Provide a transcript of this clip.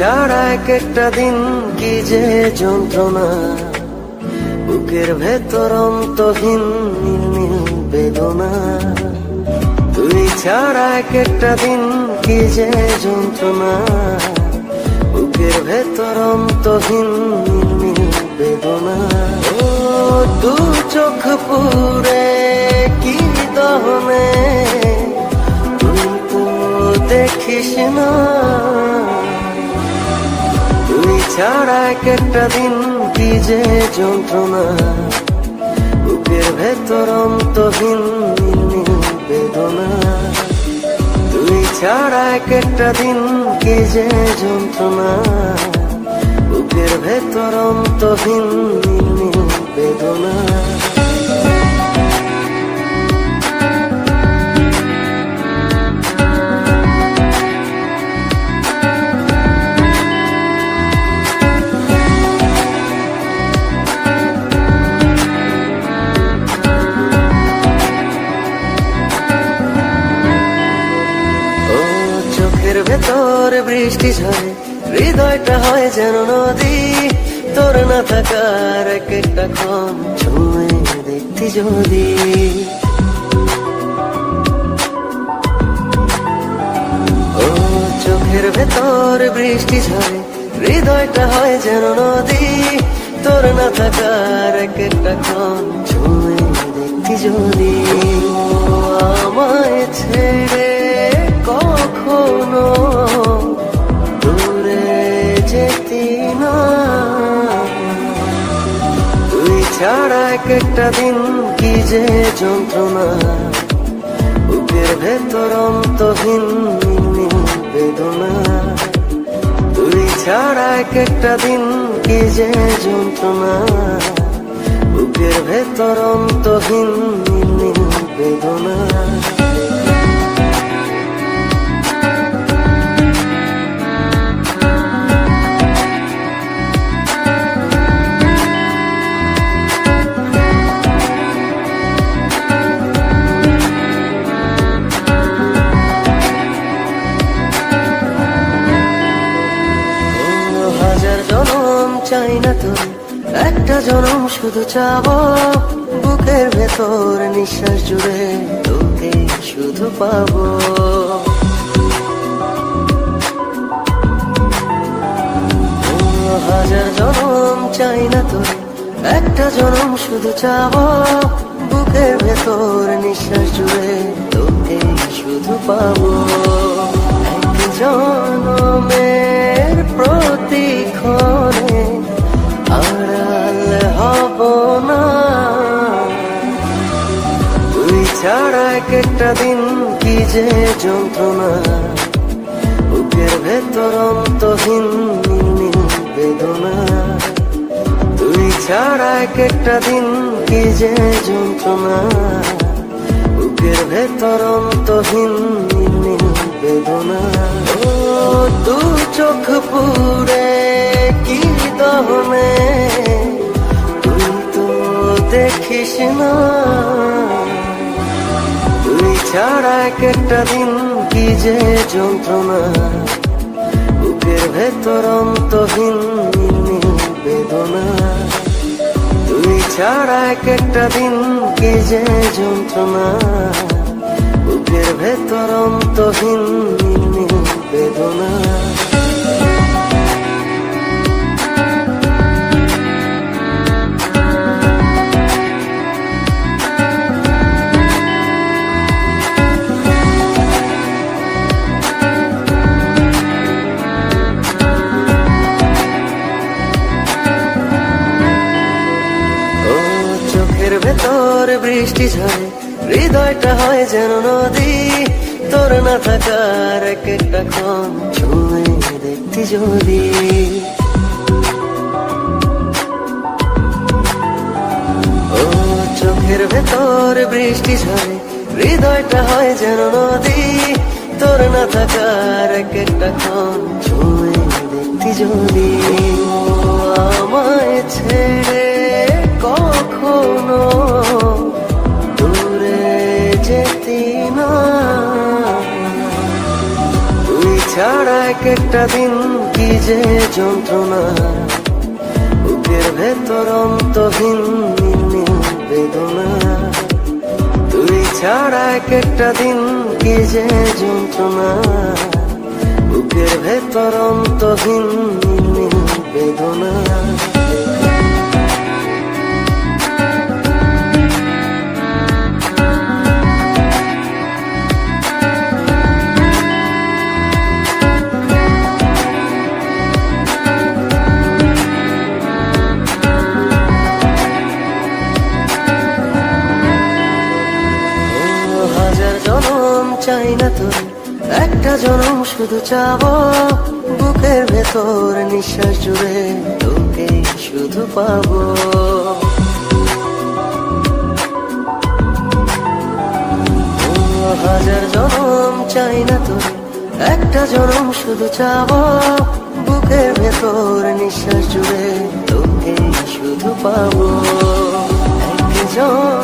ছাড়া এক একটা দিন কি যে যন্ত্রণা, বুকের ভেতর অন্তহীন নীল নীল বেদনা। তুই ছাড়া এক একটা দিন কি যে যন্ত্রণা, বুকের ভেতর অন্তহীন নীল নীল বেদনা। ও দু চোখ পুরে কি দহনে, তুই তো দেখিস না। তুই ছাড়া এক একটা দিন কি যে যন্ত্রণা, বুকের ভেতর অন্তহীন নীল নীল বেদনা। তুই ছাড়া এক একটা দিন কি যে যন্ত্রণা, বুকের ভেতর অন্তহীন নীল নীল বেদনা। চোখের ভেতর বৃষ্টি ঝরে, হৃদয়টা হয় যেন নদী। তোর না থাকার এক একটা ক্ষণ ছুঁয়ে দেখতি যদি। ও চোখের ভেতর বৃষ্টি ঝরে, হৃদয়টা হয় যেন নদী। তোর না থাকার এক একটা ক্ষণ ছুঁয়ে দেখতি যদি। আমায় ছেড়ে কখনো দূরে যেতি না। তুই ছাড়া এক একটা দিন কি যে যন্ত্রণা, বুকের ভেতর অন্তহীন নীল নীল বেদনা। তুই ছাড়া এক একটা দিন কি যে যন্ত্রণা, বুকের ভেতর অন্তহীন নীল নীল বেদনা। হাজার জনম চাই না তোর, একটা জনম শুধু চাবো। বুকের ভেতর নিঃশ্বাস জুড়ে তোকে শুধু পাবো। হাজার জনম চাই না তোর, একটা জনম শুধু চাবো। বুকের ভেতর নিঃশ্বাস জুড়ে তোকে শুধু পাবো। এক জনমের প্রতিক্ষণে আড়াল হব না। তুই ছাড়া এক একটা দিন কি যে যন্ত্রণা, বুকের ভেতর অন্তহীন নীল নীল বেদনা। তুই ছাড়া এক একটা দিন কি যে যন্ত্রণা, বুকের ভেতর অন্তহীন নীল নীল বেদনা। ও দু চোখ পুরে কি দহনে, তুই তো দেখিস না। তুই ছাড়া এক একটা দিন কি যে যন্ত্রণা, বুকের ভেতর অন্তহীন নীল নীল বেদনা। তুই ছাড়া এক একটা দিন কি যে যন্ত্রণা, বুকের ভেতর অন্তহীন নীল নীল বেদনা। চোখের ভেতর বৃষ্টি ঝরে, হৃদয়টা হয় যেন নদী। তোর না থাকার এক একটা ক্ষণ ছুঁয়ে দেখতি যদি। ও চোখের ভেতর বৃষ্টি ঝরে, হৃদয়টা হয় যেন নদী। তোর না থাকার এক একটা ক্ষণ ছুঁয়ে দেখতি যদি। আমায় ছেড়ে কখনো দূরে যেতি না। তুই ছাড়া এক একটা দিন কি যে যন্ত্রণা, বুকের ভেতর অন্তহীন নির্মম বেদনা। তুই ছাড়া এক একটা দিন কি যে যন্ত্রণা, বুকের ভেতর অন্তহীন নির্মম বেদনা। হাজার জনম চাই না তোর, একটা জনম শুধু চাবো। বুকের ভেতর নিঃশ্বাস জুড়ে তোকে শুধু পাবো। হাজার জনম চাই না তোর, একটা জনম শুধু চাবো। বুকের ভেতর নিঃশ্বাস জুড়ে তোকে শুধু পাবো। একজন